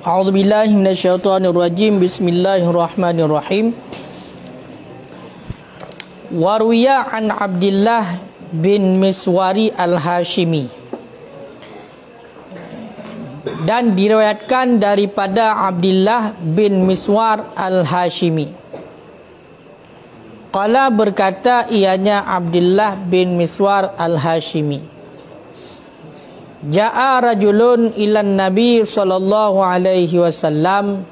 A'udzubillahi minasyaitonirrajim. Bismillahirrahmanirrahim. Waruya an Abdullah bin Miswari al-Hashimi, dan diriwayatkan daripada Abdullah bin Miswar al-Hashimi. Qala, berkata ianya Abdullah bin Miswar al-Hashimi, Ja'a rajulun ilan Nabi sallallahu alaihi wasallam,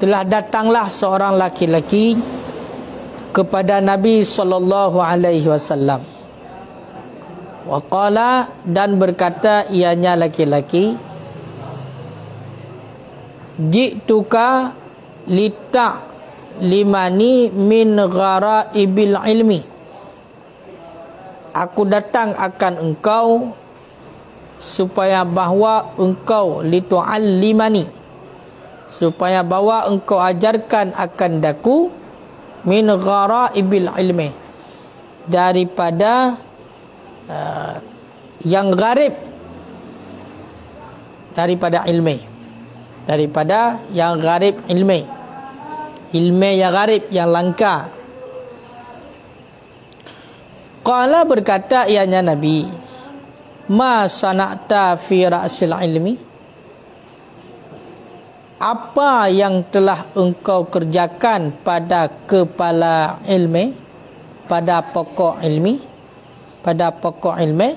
telah datanglah seorang laki-laki kepada Nabi sallallahu alaihi wasallam. Wa qala, dan berkata ianya laki-laki, Ji'tuka limani min gharaibil ilmi, aku datang akan engkau supaya bahawa engkau litu'allimani, supaya bawa engkau ajarkan akan daku min gharaibil ilmi, daripada yang gharib daripada ilmi, daripada yang gharib ilmi yang gharib, yang langka. Qala, berkata ianya Nabi, ma sana'ta fi ra'sil ilmi, apa yang telah engkau kerjakan pada kepala ilmi, pada pokok ilmi, pada pokok ilmi.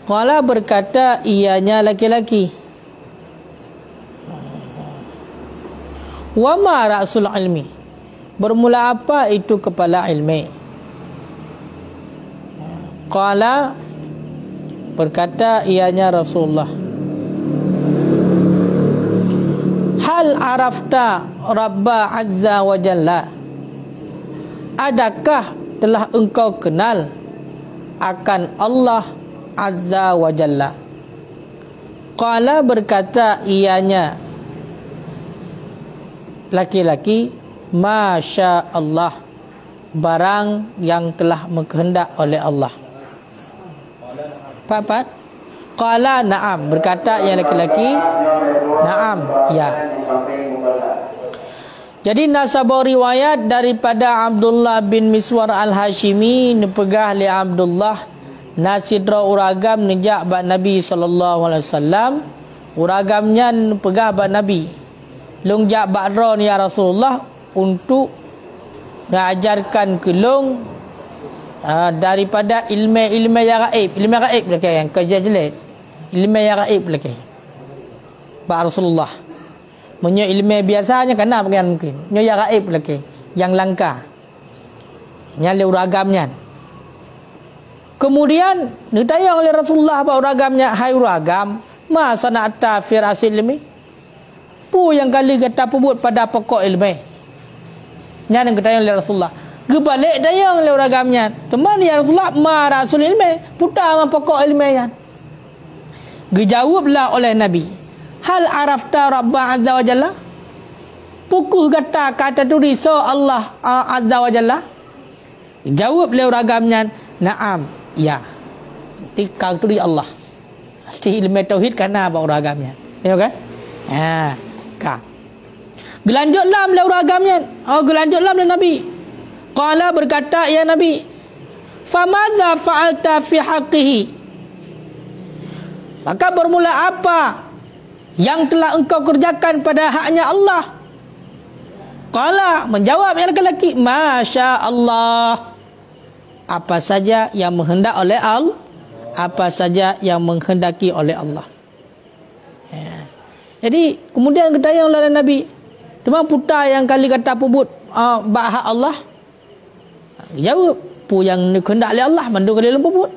Qala, berkata ianya laki-laki, wa ma ra'sul ilmi, bermula apa itu kepala ilmi? Qala, berkata ianya Rasulullah, hal arafta Rabba azza wa jalla, adakah telah engkau kenal akan Allah azza wa jalla? Qala, berkata ianya laki-laki, masya Allah, barang yang telah mengkehendak oleh Allah. Empat. Qala na'am, berkata yang laki-laki, na'am, ya. Jadi nasabah riwayat daripada Abdullah bin Miswar al-Hashimi, nepegah li Abdullah nasidra uragam nejak bak Nabi sallallahu alaihi wasallam, uragamnya nepegah bak Nabi lungjak bak ron ya Rasulullah untuk mengajarkan kelong daripada ilmu yang gaib, ilmu gaib lagi yang kerja jelek, ilmu yang gaib lagi Pak Rasulullah menyo ilmu biasanya kena bagian mungkin nyo yang gaib lagi, yang langka nyale uragamnya. Kemudian ditanya oleh Rasulullah apa uragamnya, hai uragam, ma sana'ta fi ra'sil ilmi, pu yang kali kata pebut pada pokok ilmu nya, yang ditanya oleh Rasulullah. Gebalik dayang le uragamnya, teman ya Rasulullah, ma rasul ilmi, putar ma pokok ilmu yan. Dijawablah oleh Nabi, hal arafta Rabba azza wa jalla, pukul kata tu riso Allah azza wa jalla. Jawab le uragamnya, na'am, ya. Tikang tu di Allah, ti ilmu tauhid kana ba uragamnya, ya kan? Ha, ka. Gelanjutlah le uragamnya, gelanjutlah le Nabi. Qala, berkata ya Nabi, famadza fa'alta fi haqqihi, maka bermula apa yang telah engkau kerjakan pada haknya Allah? Qala, menjawab yang laki-laki, masya Allah, apa saja yang menghendak oleh Allah, apa saja yang menghendaki oleh Allah. Ya. Jadi kemudian ketanya oleh Nabi, teman putar yang kali kata pubut bak hak Allah. Jawab pu yang kehendak oleh Allah mandu kali lemput.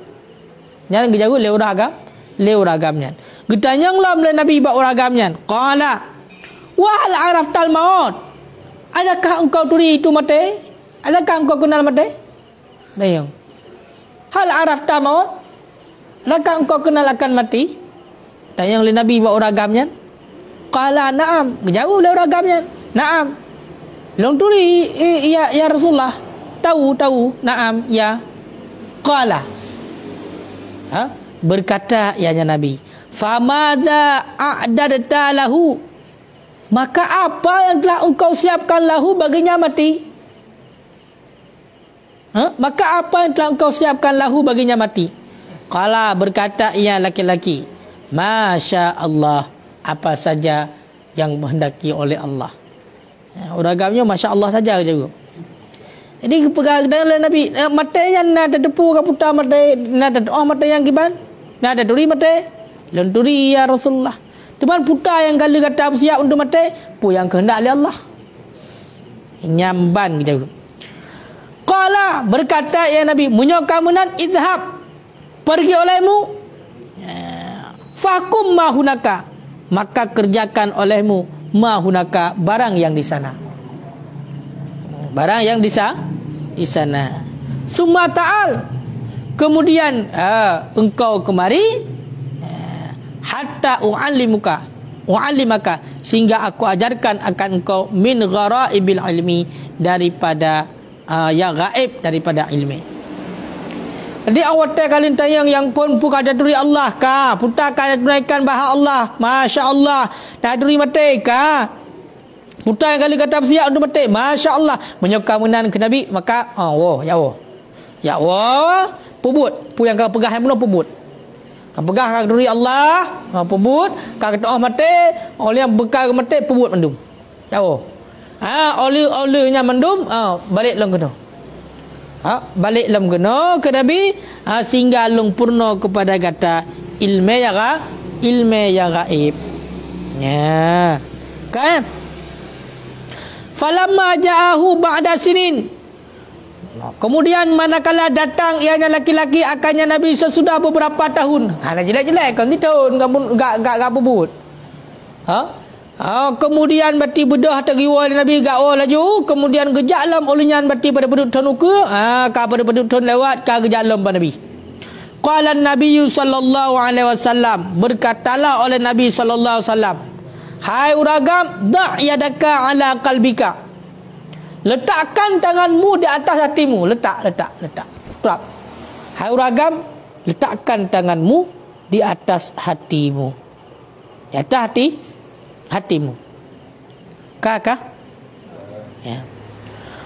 Jangan dijawab le uragamnya. Getanyanglah oleh Nabi bak uragamnya. Qala, wa hal araftal maut, adakah engkau turi itu mati? Adakah engkau kenal mati? Dayang. Hal araftal maut, adakah engkau kenal akan mati? Dayang oleh Nabi bak uragamnya. Qala na'am, jawab le uragamnya. Na'am. Long turi ya Rasulullah. Tahu, na'am, ya. Qala, berkata ianya Nabi, Famadza a'dadta lahu, maka apa yang telah engkau siapkan lahu baginya mati? Maka apa yang telah engkau siapkan lahu baginya mati? Qala, berkata ia laki-laki, Masya Allah, apa saja yang menghendaki oleh Allah. Uragamnya Masya Allah saja juga. Jadi pegang dengan Nabi mata yang nada depu ke putar mata nada mata yang giban nada duri mata lenturi ya Rasulullah. Tuan putar yang kali kata siap untuk mata pu yang kehendak oleh Allah. Nyamban gitu. Qala, berkata ya Nabi, munyokamunan idhab, pergi olehmu, fakum mahunaka, maka kerjakan olehmu mahunaka, barang yang di sana. Barang yang di sana. Summa ta'al, kemudian engkau kemari, hatta u'allimaka, sehingga aku ajarkan akan engkau min gharaibil ilmi, daripada yang gaib, daripada ilmi. Jadi awak kalian tayang yang pun buka daduri Allah ka, putar ka tunaikan bahasa Allah, Masya Allah, daduri mati ka, putar yang kali kata siap untuk mati, Masya Allah, menyokamunan ke Nabi, maka ya Allah, pubut, pu yang kau pegang yang pubut, kau pegang ka daduri Allah, pubut, kau kata mati, oleh yang bekal mati, pubut mendum, ya Allah. Oleh-olehnya mendum, balik long kena. Balik long kena ke Nabi, sehingga long purna kepada kata ilmu yang gaib. Ya. Kan? Falamma ja'ahu ba'da sinin. Kemudian manakala datang ianya laki-laki akannya Nabi sesudah beberapa tahun. Jelek-jelek kan tahun enggak bubut. Kemudian bati bedah tergiwa Nabi gawa laju, kemudian gejaklam olehnya bati pada penduduk tanuka, ka pada penduduk tan lewat ka gejaklam pada Nabi. Qala Nabi sallallahu alaihi wasallam, berkatalah oleh Nabi sallallahu alaihi wasallam, hai uragam, da' yadaka ala qalbika, letakkan tanganmu di atas hatimu, letak. Hai uragam, letakkan tanganmu di atas hatimu, di atas hatimu. Kakak? Ya.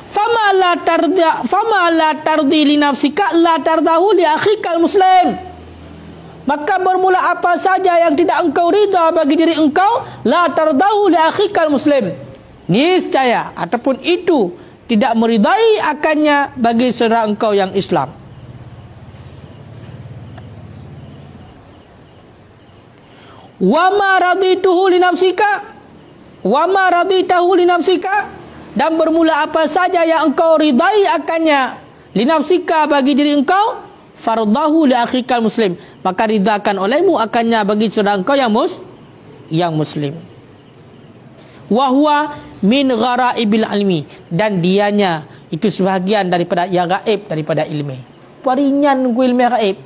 Fama la tardi li nafsika la tardahu li akhikal muslim. Maka bermula apa saja yang tidak engkau ridha bagi diri engkau, la tardahu li akhikal muslim, niscaya ataupun itu tidak meridai akannya bagi saudara engkau yang Islam. Wa ma radituhu li nafsika, dan bermula apa saja yang engkau ridai akannya li nafsika bagi diri engkau, fardahu li akhikal muslim, maka ridakan olehmu akannya bagi saudara engkau yang muslim. Wa huwa min gharaibil ilmi, dan dianya itu sebahagian daripada yang gaib, daripada ilmu. Paringan ku ilmu gaib.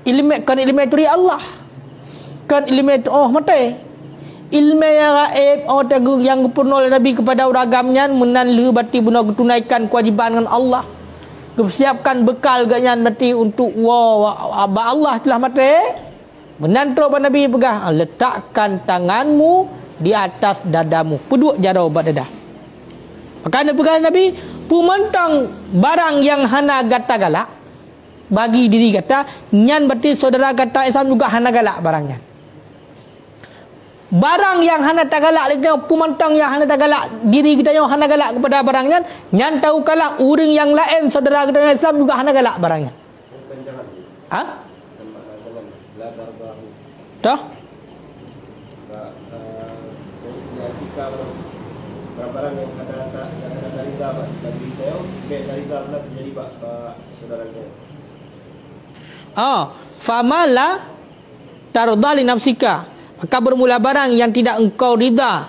Ilmu itu Allah. Kan ilmu itu mati. Ilmu yang gaib yang pernah oleh Nabi kepada uragamnya menanlu bati guna tunaikan kewajiban dengan Allah. Persiapkan bekal ganyan mati untuk Allah telah mati. Menantro Nabi pegang, letakkan tanganmu di atas dadamu. Peduk jarau bat dadah. Maka pegang Nabi, pumantang barang yang hana gata galak bagi diri kata, nyan berarti saudara kata Islam juga hana galak barangnya. Barang yang hana tagalak, pumantang yang hana tagalak, diri kita yang hana galak kepada barangnya, nyan tahu kalah uring yang lain saudara kita Islam juga hana galak barangnya. Dah? Barang yang ada riba bagi saya, dari riba pula terjadi saudara kita. Famala tarda li nafsika, maka bermula barang yang tidak engkau ridha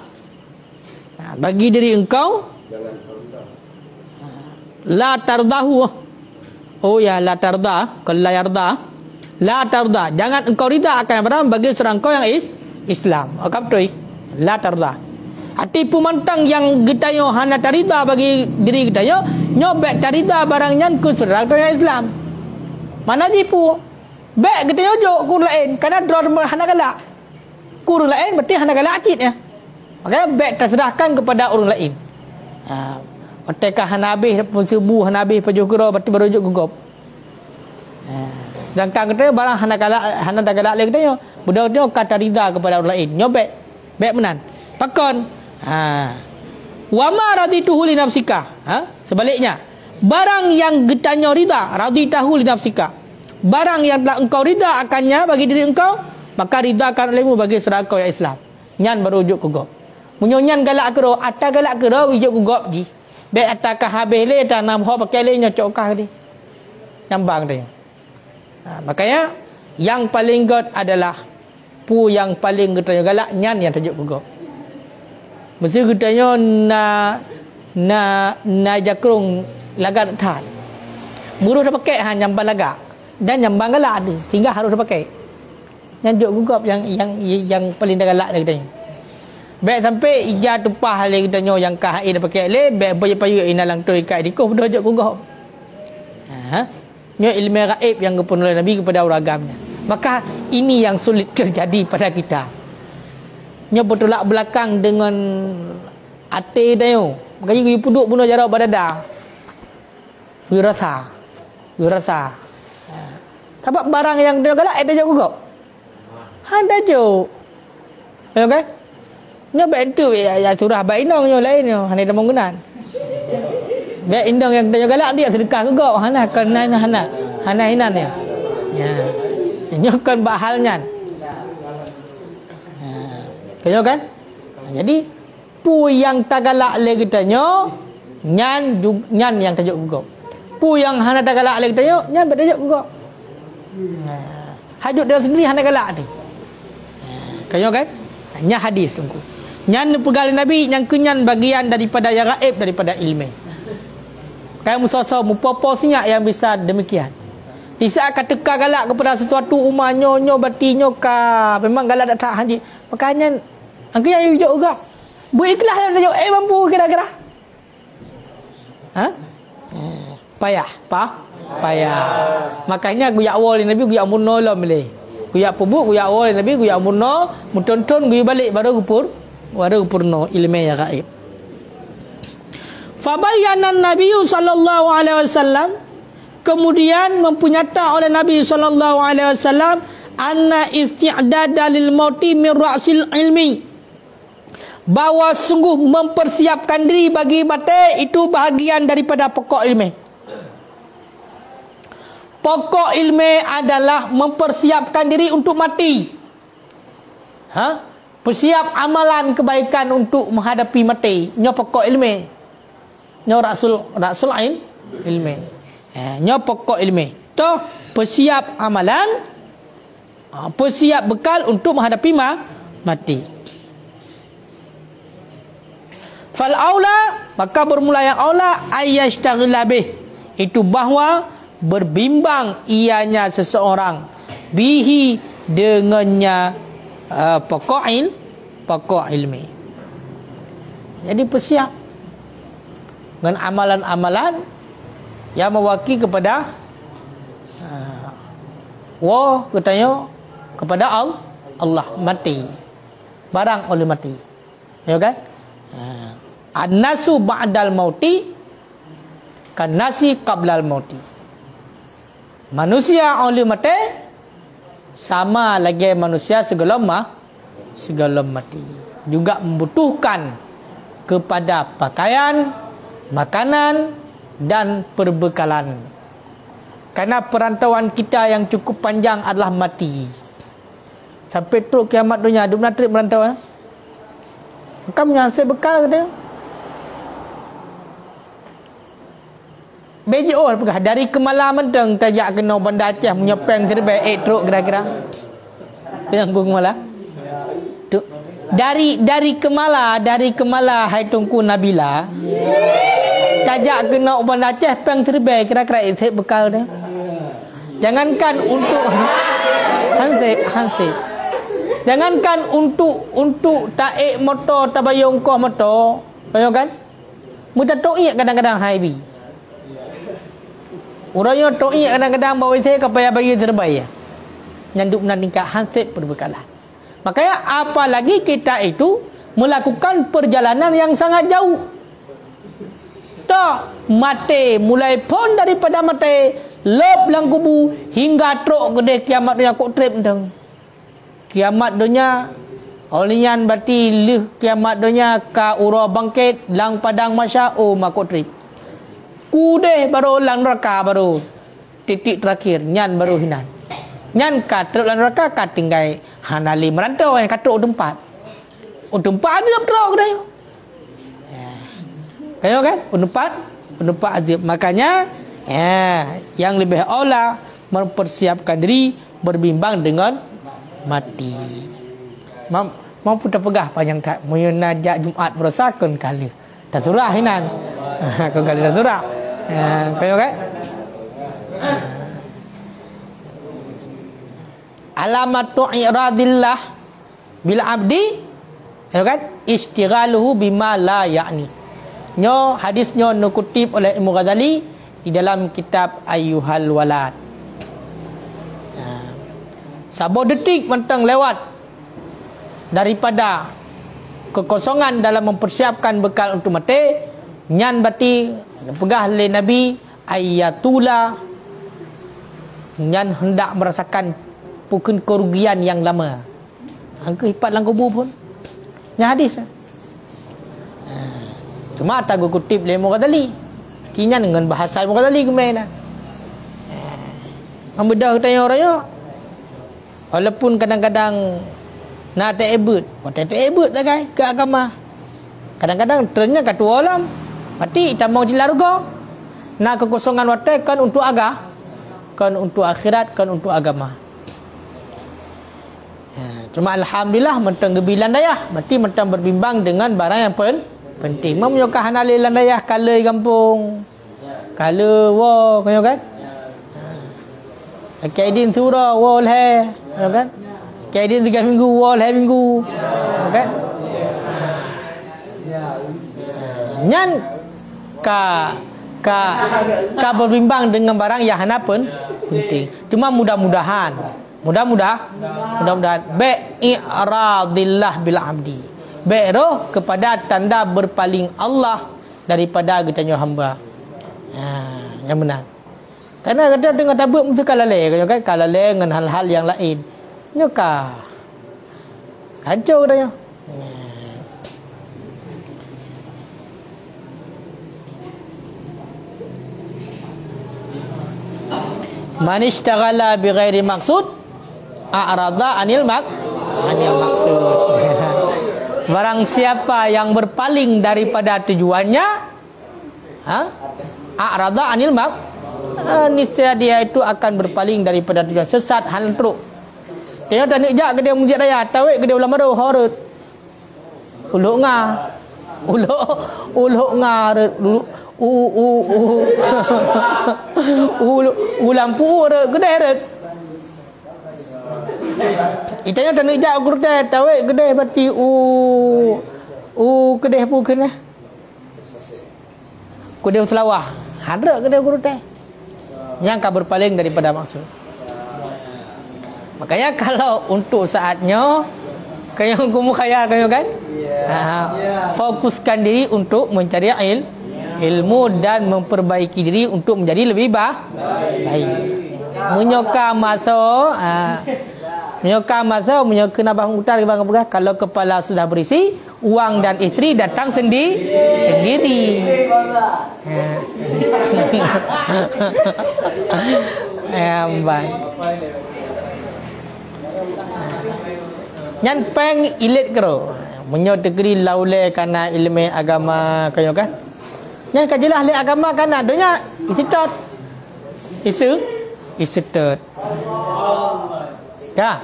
bagi diri engkau, jangan kau ridha. La tardahu. La tarda, kalau la yarda, la tarda, jangan engkau ridha akan barang bagi seorang kau yang Islam. Kaptoi, la tarda. Hati pumantang yang kita yo hana tarida bagi diri kita yo, nyobek tarida barangnya ke seorang kau yang Islam. Mana jipu? Baik kita yojok kurun lain. Karena drone hana galak. Kurun lain berarti hana galak acid ya. Makanya baik terserahkan kepada orang lain. Ketika hana habis pun subuh hana habis pajuh kura berarti baru yojok gugup. Dan kan kata barang hana dah galak lain katanya. Budak dia kata rida kepada orang lain. Nyobek. Baik menan. Pakon. Wa ma radituhu li nafsika. Sebaliknya, barang yang getanya rida, raditahu li nafsika. Barang yang telah engkau rida akannya bagi diri engkau, maka rida akan olehmu bagi saudara kau yang Islam. Nyan baru ujuk kugop. Munyon galak kero, ata galak kero ujuk kugop ji. Baik atakah habis le tanam ho pakai le nyocok kah dia. Nyambang dia. Makanya yang paling god adalah pu yang paling getanya galak nyan yang tajuk kugop. Mesti getanya na jakrung lagat tan. Buruh dah pakai nyambang lagak dan nyambang galak ada sehingga harus pakai. Nyanjuk gugap yang paling dah galak dia katanya. Baik sampai ija tupah le katanya yang kah dah pakai le baik payu-payu inalang tu ikat dikoh dah juk gugap. Nya ilmu gaib yang dipun oleh Nabi kepada orang agamanya. Maka ini yang sulit terjadi pada kita. Nya bertolak belakang dengan ate dia. Makanya you puduk bunuh jarak badada. You rasa. Sebab barang yang dia galak ada je gugap. Ada je. Ya kan? Nya bantu ya surah bainong yo lain yo, hanya dah menggunakan. Baik indang yang dia galak dia sedekah gugap. Hana hinan ya. Ya. Nya kan bahalnya. Kaya kan? Jadi pu yang tagalak le kitanya nyan yang tajuk gugap. Pu yang hana tagalak le kitanya nyan tajuk gugap. Hajut dia sendiri hana galak ni. Kaya kan? Nya hadis tunggu. Nyan pegal Nabi yang kenyan bagian daripada yang gaib daripada ilmu. Kaya musasa mupoposnya yang bisa demikian. Di saat kata galak kepada sesuatu umahnya nyo batinyo ka memang galak tak haji. Makanya angka yang hijau juga. Bu ikhlas dalam tajuk mampu kira-kira. Payah. Makanya guyak awal Nabi guyak munno lah boleh. Guyak pubuk guyak awal Nabi guyak munno, mutonton guyak balik baru purno ilmu yang gaib. Fabayyana Nabi sallallahu alaihi wasallam, kemudian mempunyata oleh Nabi sallallahu alaihi wasallam anna isti'dada lil mauti min ra'sil ilmi, bahawa sungguh mempersiapkan diri bagi mati itu bahagian daripada pokok ilmu. Pokok ilmu adalah mempersiapkan diri untuk mati. Persiap amalan kebaikan untuk menghadapi mati. Nya pokok ilmu. Nya rasul ilmu. Nya pokok ilmu. Tu persiap amalan, persiap bekal untuk menghadapi mati. Fal aula, maka bermula yang aula ayyashtaghila bih, itu bahawa berbimbang ianya seseorang bihi dengannya pokok ilmi. Jadi persiap dengan amalan-amalan yang mewakili kepada katanya kepada Allah mati. Barang oleh mati. Ya kan? An-nasu ba'dal mauti kan nasi qablal mauti. Manusia oleh mati sama lagi manusia sebelum mati. Juga membutuhkan kepada pakaian, makanan dan perbekalan. Karena perantauan kita yang cukup panjang adalah mati. Sampai teruk kiamat dunia, ada benar trip merantau. Kamu yang saya bekal kata. BJO apakah dari kemalam menteng tajak kena benda Aceh menyepeng terbaik teruk kira-kira. Yang gumala. Dari Kemala hai tungku Nabila. Tajak kena benda Aceh peng terbaik kira-kira itu bekal dia. Jangankan untuk Hansip. Jangankan untuk taik motor tabayong koh motor, tahu kan? Mudah to'ik kadang-kadang haibi. Urangnya to'ik kadang-kadang bawa saya ke payah bagi terbaik. nyanduk menandingkan hansip perbekalan. Makanya apalagi kita itu melakukan perjalanan yang sangat jauh. Tak mati mulai pun daripada mati lop lang kubu hingga truk gede kiamat dunia kok trip deng. Kiamat dunia olian berarti leh kiamat dunia ka ura bangkit lang padang masya makot trip. Kude baru lang neraka baru titik terakhir nyan baru hinan. Nyan ka truk lang neraka ka tinggai hanali merantau yang katruk tempat. Tempat ada truk gede. Kayo kan? Pendapat azab. Makanya yang lebih aula mempersiapkan diri berbimbang dengan mati. Mampu tak pegah panjang tak munajat Jumaat berasakun kali. Dah surah hinan. Kun kali dah surah. Kayo kan? Alamatu iradillah bil abdi, kayo kan? Istighaluhu bima la ya'ni. Nyo hadisnya nukutip oleh Imam Ghazali di dalam kitab Ayyuhal Walad. Sabo detik mentang lewat daripada kekosongan dalam mempersiapkan bekal untuk mati, nyan berarti pegah oleh Nabi ayatula, nyan hendak merasakan pukul kerugian yang lama. Angka hipat lang kubur pun. Nya hadis. Cuma tak aku kutip oleh Imam Ghazali. Kinya dengan bahasa Imam Ghazali kemana? Membedah tanya orangnya. Walaupun kadang-kadang nak tak ebut, tak ebut tak kai ke agama. Kadang-kadang trennya kat dua alam. Mati tak mau dilarga. Nak kekosongan watak kan untuk kan untuk akhirat, kan untuk agama. Cuma alhamdulillah mentang gebilan dayah, mati mentang berbimbang dengan barang yang penting. Menyokah hanali landayah kala kampung. Kala wa kayo kan? Kaidin surah wal hai, kan? Kaidin 3 minggu wal hai minggu. Kan? Nyan ka berbimbang dengan barang yang hana pun penting. Cuma mudah-mudahan bi'iradillah bil abdi. Be'roh kepada tanda berpaling Allah daripada getanya hamba. Yang benar. Karena kadang dengar tabuk mesti kalalai kan, kalalai dengan hal-hal yang lain. Nyoka. Kacau katanya. Man ishtaghala bi ghairi maqsud a'rada anil maksud. Barang siapa yang berpaling daripada tujuannya, a'rada anil niscaya dia itu akan berpaling daripada tujuan, sesat hal teruk. Dia dah nak jak ke dia mujid raya, tawik ke dia ulama ro horut. Uluk ngarut lampu urut kedai ret. Itanya dah nak jak kurtai tawik kedai berarti kedai bukan lah. Kedai selawah. Hadrak kedai kurtai. Yang akan berpaling daripada maksud. Makanya kalau untuk saatnya kayak gumu kaya kayak kan? Fokuskan diri untuk mencari ilmu dan memperbaiki diri untuk menjadi lebih baik. Menyoka nabah utar ke bang pegah. Kalau kepala sudah berisi, uang dan istri datang sendiri. Nyan peng ilit kero menyo degree laule kana ilmu agama kayo kan. Nyan kajilah le agama kana donya isitot. Ka.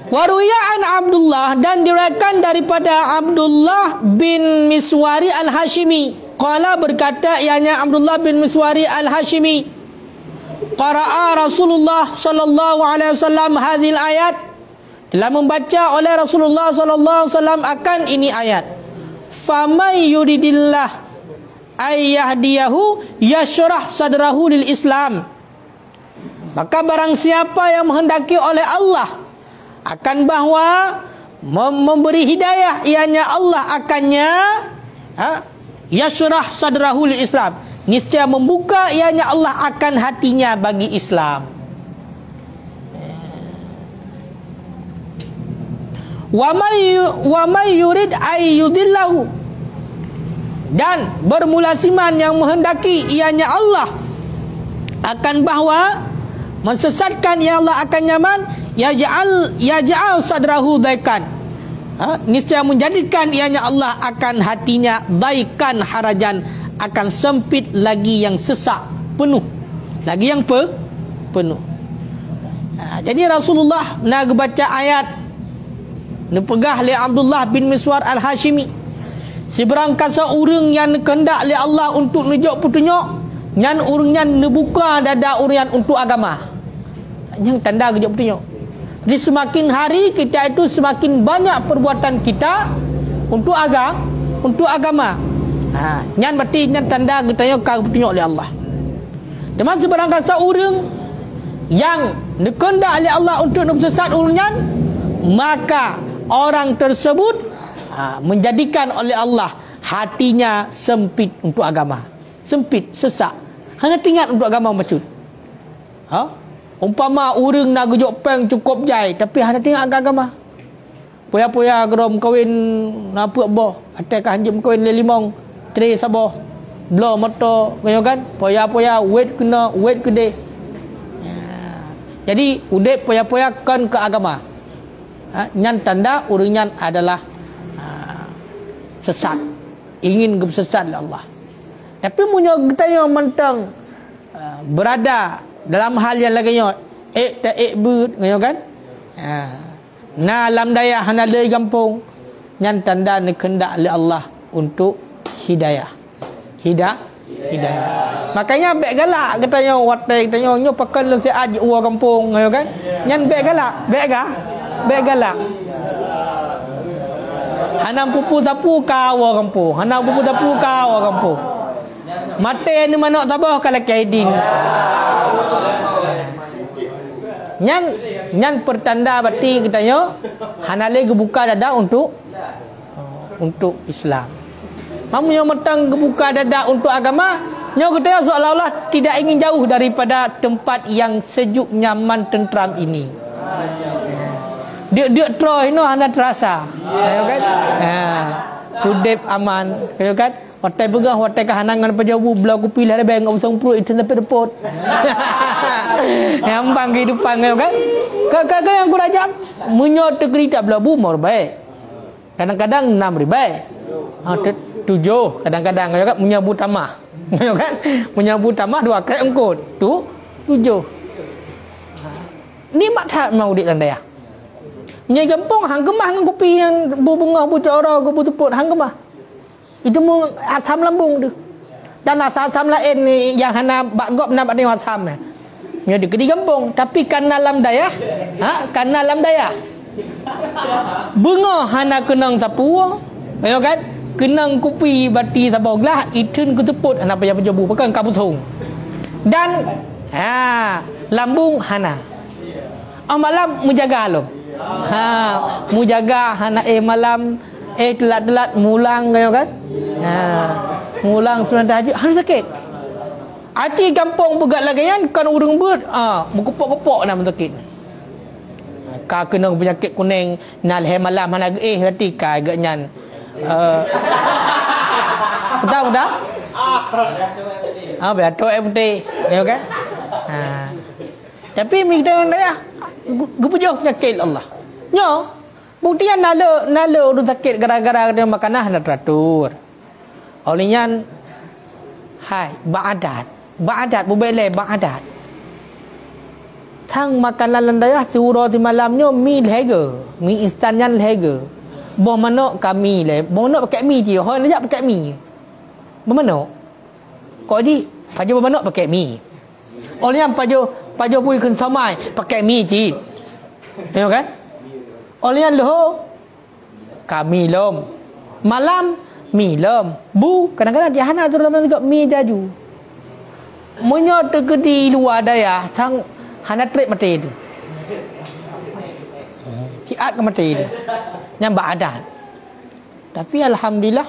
Waruya an Abdullah, dan diriwayatkan daripada Abdullah bin Miswari al-Hashimi. Qala berkata ianya Abdullah bin Miswari al-Hashimi, qara'a Rasulullah sallallahu alaihi wasallam hadhil ayat, telah membaca oleh Rasulullah sallallahu alaihi wasallam akan ini ayat. famay yuridillah ayyahdiyahu yashrah sadrahu lil Islam. Maka barang siapa yang menghendaki oleh Allah akan bahawa memberi hidayah, ianya Allah akannya yashrah sadrahu lil Islam, niscaya membuka ianya Allah akan hatinya bagi Islam. Wa may yurid ayyudillahu, dan bermula siman yang menghendaki ianya Allah akan bahawa mensesatkan ya Allah akan nyaman, yaj'al sadrahu daikan, niscaya menjadikan ianya Allah akan hatinya daikan harajan, akan sempit lagi yang sesak, penuh lagi yang penuh. Jadi Rasulullah nak baca ayat nepegah li Abdullah bin Miswar Al-Hashimi, seberang kasa urang yang kehendak li Allah untuk nunjuk petunjuk, nyan urangnya nebuka dada urang untuk agama, yang tanda nunjuk petunjuk. Jadi semakin hari kita itu semakin banyak perbuatan kita untuk agama. Nyan berarti nyan tanda kita kau petunjuk li Allah. Deman seberang kasa urang yang kehendak li Allah untuk sesat urangnya, maka orang tersebut menjadikan oleh Allah hatinya sempit untuk agama, sempit, sesak, hanya tinggal untuk agama macut. Umpama urang nak gujuk peng cukup jai, tapi hanya tinggal agama. Poya-poya gerom kawin apa boh, atai ka hanjum kawin lelimong, tre saboh, blow motor, kan? Poya-poya wait kede. Jadi udep poya-poya kan ke agama. Nyan tanda urangnya adalah sesat, ingin bersesat oleh Allah. Tapi munyo kita yang mentang berada dalam hal yang laganya tak but kan, na lam daya hana lei gampung, nyan tanda ni kehendak oleh Allah untuk hidayah. Makanya bek galak katanya watai katanya nyo pakai lesi aj uang kampung kan, nyan bek galak hanam pupu sapu kau kampung, hanam pupu sapu kau kampung, mate ni manok tabah kala kaidin. Nyan pertanda berarti katanya hanale gebuka dada untuk Islam. Mamu yang metang gebuka dada untuk agama, nyo katanya seolah-olah tidak ingin jauh daripada tempat yang sejuk, nyaman, tentram ini. Dia troh ini anda terasa, kan? Hudep aman, kan? Watai begah, watai kehanangan pejabu, belah kupi lah beng, usang perut itu sampai depot. Yang kehidupan, kan? Kakak yang kurajam, menyot kerita belah bumor baik. Kadang-kadang 6 ribai, 7, kadang-kadang, kan? Menyambut tamah, kan? Menyambut tamah 2 kali engkut, 7. Ni mak tak mau dik landai. Nyai kampung hang kemah hang kopi yang bunga bucara go butuput hang kemah. Itu mu asam lambung tu. Dan asam lain ni yang hana bakgop nak ada asam ni. Nya di kampung tapi karena lam daya, karena lam daya. Bunga hana kenang sapu, ayo kan? Kenang kopi bati saboglah itun kutuput hana payah pejabu pakai kabusung. Dan lambung hana. Malam menjaga lo. Mujaga hana malam telat-telat mulang kan? Mulang sebentar aja harus sakit. Hati kampung pegat lagi kan urang ber mengkepok-kepok nak sakit. Ka kena penyakit kuning nal malam hana hati ka agak nyan. Udah. Betul putih, kan? Tapi kita dah gupujah penyakit Allah. Nyo, buktinya nalo urut sakit gara-gara dia makanan nak teratur. Olehnya ba'adat bubele ba'adat. Thang makanan landaya suruh di malamnya mi lehega, mi instannya lehega. Boh manok kami le, boh manok pakai mi je, hoi nak pakai mi. Boh manok. Kok di, pajo boh manok pakai mi. Olehnya pajo pui kun samai pakai mi je. Tengok kan? Olehnya loh kami lom. Malam Mi lom. Bu, kadang-kadang jahana tu dalam juga mi jaju. Munyo tegedi luar daya sang hana trip mati tu. Ciat ke mati tu. Nyambak adat. Tapi alhamdulillah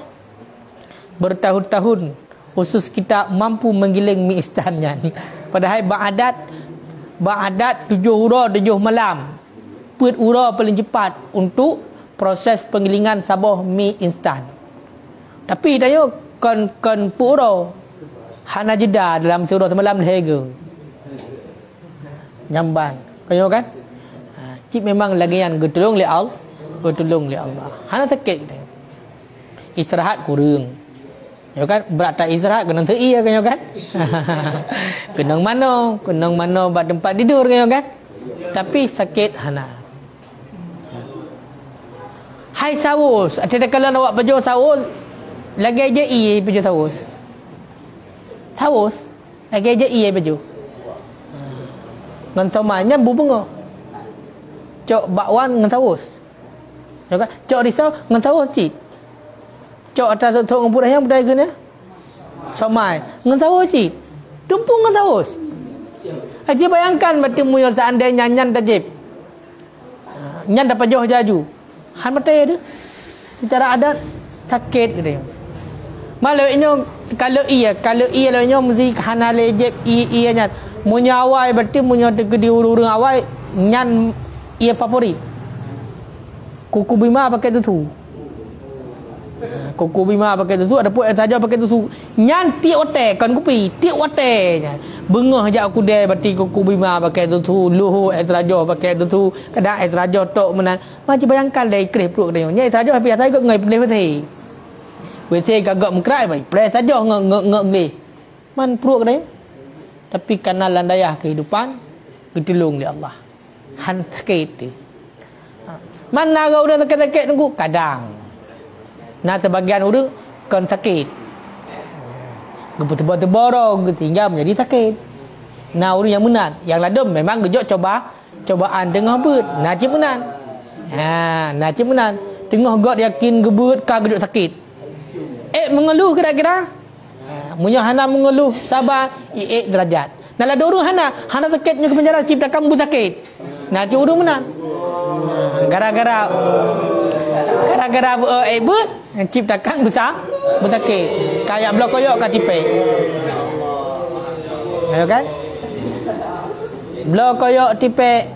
bertahun-tahun khusus kita mampu menggiling mi instannya. Padahal ba'adat 7 hura 7 malam. Put hura paling cepat untuk proses penggilingan sabah mi instan. Tapi tanya kon pura hana jeda dalam surah semalam lehega. Nyamban. Kau kan? Cip memang lagi yang getulung li Allah. Getulung li Allah. Hana sakit. Istirahat kurang. Ya kan? Berat tak istirahat kena tei kan? Kenang mana buat tempat tidur kan? Tapi sakit hana. Hai saus, ada kalau nak buat baju saus, lagi aja baju saus. Saus, lagi aja baju. Ngan somanya bunga. Cok bakwan ngan saus. Ya kan? Cok risau ngan saus cik. Cok atas sok ngeput ayam budaya gini. Somai ngan saus cik. Tumpung ngan saus. Aji bayangkan bertemu yang seandainya nyan tajib. Nyan dapat jauh jaju. Han mati dia. Secara adat sakit dia. Malainya kalau iya mesti hana lejep iya nyan. Munya awai berarti munya tegedi urung awai nyan ia favorit. Kuku bima pakai tu. Kuku bima pakai tu ada pun saja pakai tu. Nyan ti ote kan kupi, ti ote nya. Bengah jak aku dai berarti kuku bima pakai tu, luhu etrajo pakai tu, kadang etrajo tok menan. Macam bayangkan dai krep perut dia. Nya etrajo habis atai kok ngai play mati. WC gagak mengkerai bai, play saja ngek ni. Man perut dia. Tapi karena landayah kehidupan getulung di Allah. Han sakit dia. Mana kau dah sakit-sakit tunggu kadang. Nah sebagian orang kan sakit. Tebal-tebal sehingga menjadi sakit. Nah orang yang menang, yang ladem memang gejok cobaan tengah bet. Nah cip menang. Nah cip menang. Tengah god yakin gebut ka gejok sakit. Mengeluh kira-kira. Munya hana mengeluh sabar derajat. Nah la orang hana sakitnya ke penjara ciptakan bu sakit. Nah cip orang menang. Gara-gara bet ciptakan besar bersakit. Kayak blok koyok kat tipek. Ya kan? Blok koyok tipek.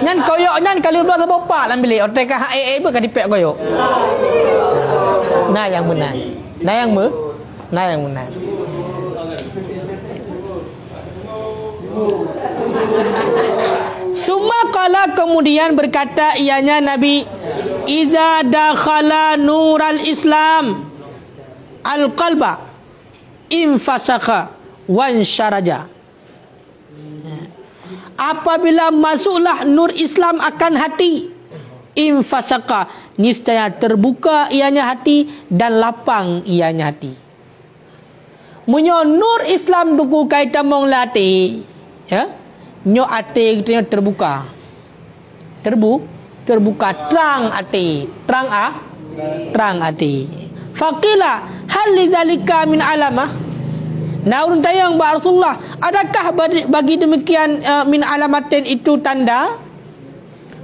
Nyan koyok nyan kali blok sepopak lah bilik. Otak ka ber kat tipek koyok. Nah yang benar. Nah yang benar. Sumakala kemudian berkata ianya Nabi, iza dakhala nural Islam al-qalba infasakha wansyaraja. Apabila masuklah nur Islam akan hati, infasakha, niscaya terbuka ianya hati dan lapang ianya hati. Munyo nur Islam duku kaitan mong lati, ya, nyo ate kita terbuka, terbuka terang ate, terang ate. Faqila hal lidzalika min alamah. Nah urun tayang ba Rasulullah, adakah bagi demikian min alamatin itu tanda?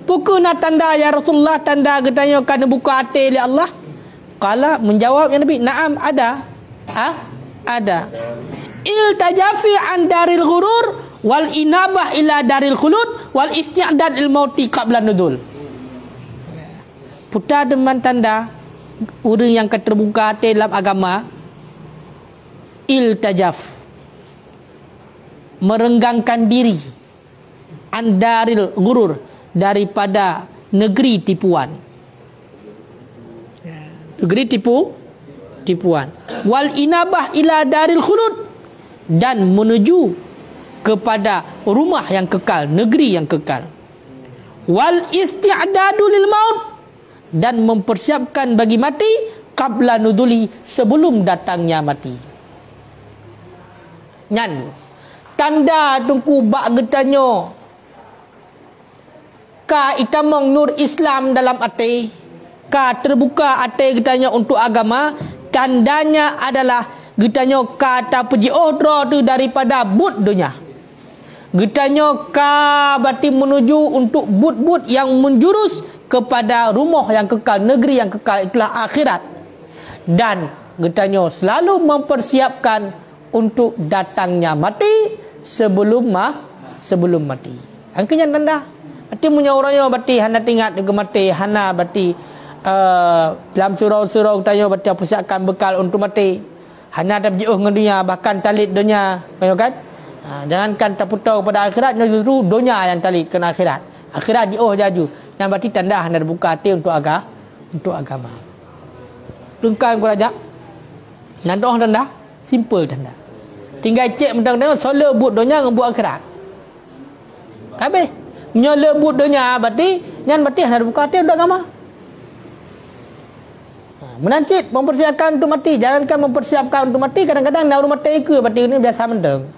Pukuna tanda ya Rasulullah, tanda getanya kan buka ate li Allah. Qala menjawab ya Nabi, na'am ada. Ada. Iltajafi an daril ghurur wal inabah ila daril khulud wal isti'dad il mauti qabla nuzul. Putar deman tanda orang yang keterbuka hati dalam agama, iltajaf, merenggangkan diri, andaril ghurur, daripada negeri tipuan. Negeri tipuan. Wal inabah ila daril khulud, dan menuju kepada rumah yang kekal, negeri yang kekal. Wal isti'dadu lil maut, dan mempersiapkan bagi mati qabla nuzuli, sebelum datangnya mati. Nyan tanda tungku bak getanyo ka itamong nur Islam dalam ate, ka terbuka ate kitanya untuk agama, tandanya adalah kitanya kata puji odra tu daripada but dunia. Kitanya ka berarti menuju untuk but-but yang menjurus kepada rumah yang kekal, negeri yang kekal, itulah akhirat. Dan kitanya selalu mempersiapkan untuk datangnya mati sebelum mati. Angkanya tanda. Berarti punya orangnya berarti hana tinggal juga mati, hana berarti dalam surau-surau tanya berarti persiapkan bekal untuk mati. Hana ada berjauh dengan dunia, bahkan talit dunia, kan? Jangankan terputar kepada akhirat, justru dunia yang talit ke akhirat. Akhirat jauh jaju. Yang berarti tanda hana buka hati untuk agama. Tungkang kurajak. Nandoh tanda, simple tanda. Tinggal cek mentang-mentang solar but dunia dengan but akhirat. Habis. Menyola but dunia berarti nyan berarti hana buka hati untuk agama. Menancit mempersiapkan untuk mati, jangankan mempersiapkan untuk mati, kadang-kadang nak mati ke berarti ini biasa mendeng.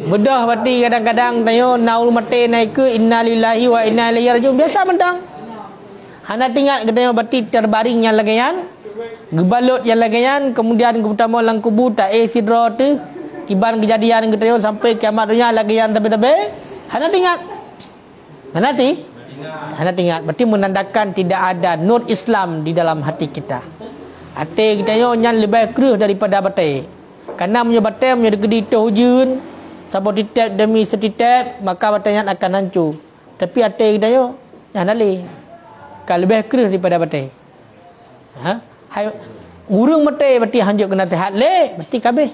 Mudah berarti kadang-kadang tayo nak mati naik ke innalillahi wa inna ilaihi rajiun biasa mendeng. Hana tinggal katanya berarti terbaring yang lagayan, gebalut yang lagayan, kemudian pertama lang kubur tak sidra tu, kiban kejadian katanya sampai kiamat dunia lagayan tabe-tabe. Hana tinggal. Hana tinggal. Berarti menandakan tidak ada nur Islam di dalam hati kita. Hati kita yang lebih keruh daripada batai. Karena punya batai punya digedi hujun, sabot ditep demi setitep, maka batainya akan hancur. Tapi hati kita yang nali. Kan lebih keruh daripada batai. Urung batai berarti hancur kena tehat le, berarti kabeh.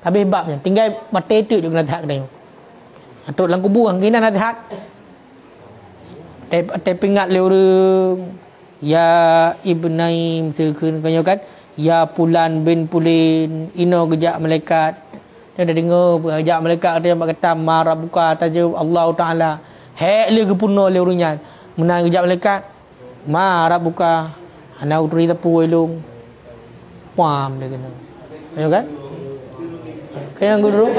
Kabeh babnya. Tinggal batai itu juga kena tehat kena. Atuk dalam kubur angkina nasihat. Tepingat le orang. Ya ibnaim sekun kanyo kan. Ya Pulan bin Pulin, ino gejak malaikat. Dia dah dengar gejak malaikat dia kata marah buka tajuk Allah Taala. Hek le kepuno le orangnya. Menang gejak malaikat. Marah buka. Ana utri tapu elung. Pam dia kena. Kanyo kan? Kaya guru.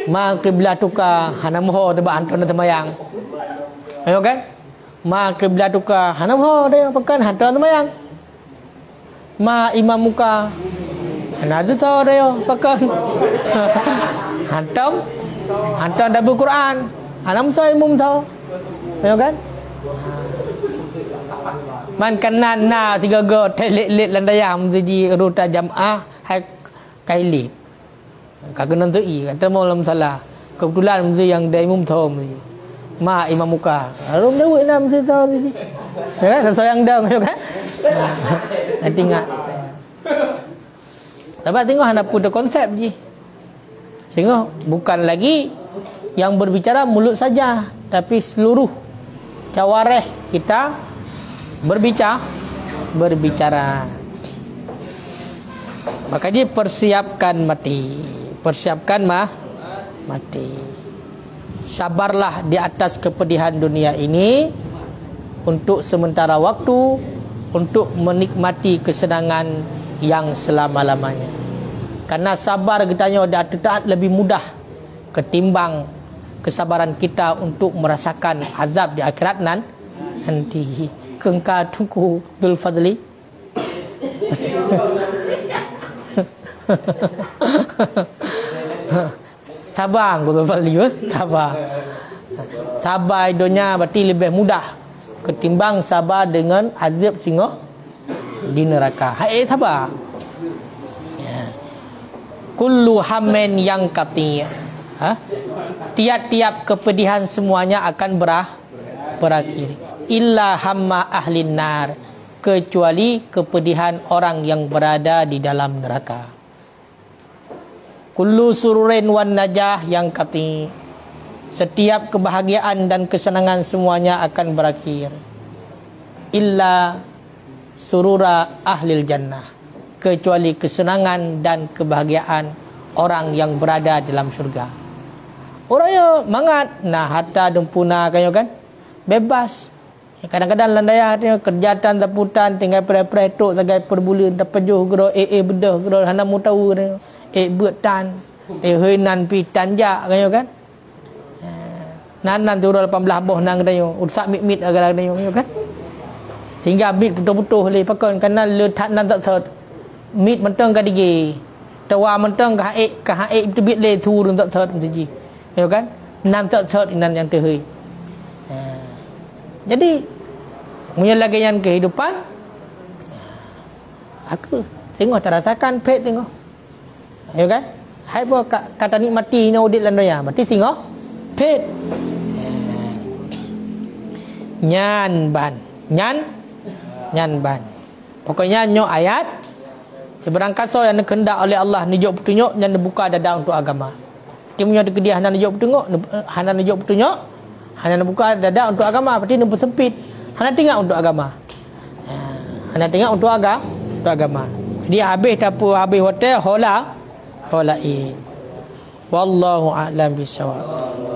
Ma kiblat tukar hana moho tebak hantar temayang. Ayo kan? Ma kiblat tukar hana moho dia pekan hantar temayang. Ma imam muka hana tu tahu dia pekan. Hantar dabu Quran. Hana musa imam tahu. Ayo kan? Man kanan na tiga go telit landayam jadi ruta jamaah hai kailit. Kagak nanti kata malam salah kebetulan mesti yang dari mumtau mesti ma imam muka rum dewe nam mesti tahu mesti ya kan sayang dang ya kan nanti ingat tapi tengok hana punya konsep je sehingga bukan lagi yang berbicara mulut saja tapi seluruh cawareh kita berbicara makanya persiapkan mati. Persiapkan mati. Sabarlah di atas kepedihan dunia ini untuk sementara waktu untuk menikmati kesenangan yang selama-lamanya. Karena sabar kitanya dah taat lebih mudah ketimbang kesabaran kita untuk merasakan azab di akhirat nanti. Kengka tunggu Dzul Fadli. Sabar Dzul Fadli, sabar dunia berarti lebih mudah ketimbang sabar dengan azab singa di neraka. Hai sabar. Kullu hammin yang kati. Tiap-tiap kepedihan semuanya akan berakhir. Illa hamma ahlin nar, kecuali kepedihan orang yang berada di dalam neraka. Kullu sururin wan najah yang kati. Setiap kebahagiaan dan kesenangan semuanya akan berakhir. Illa surura ahlil jannah, kecuali kesenangan dan kebahagiaan orang yang berada dalam syurga. Orangnya mangat nah hatta dempuna kanyo kan bebas Kadang-kadang landaya dia kerjaan taputan tinggal perai-perai tok sebagai perbulan dapat juh gero bedah gero hana mu tahu dia buat tan heunan pi tanja kan nan turun 18 boh nang dayo usak mit agar dayo kan sehingga mit betul-betul le pakon kana le that nan tak sot mit menteng ka dige tawa menteng ka hae itu bit le thu dun tak sot menji kan nan tak sot nan yang terhei jadi menyelagaian kehidupan aku tengok terasakan pek tengok kan hai apa kata nikmati ni udit landaya mati singo pek nyan ban pokoknya nyok ayat seberang kaso yang dikendak oleh Allah nunjuk petunjuk dan dibuka dada untuk agama dia punya dia hana nunjuk petunjuk hana buka dada untuk agama berarti dia bersempit hana tinggal untuk agama jadi habis hotel hola wallahu a'lam bisawab.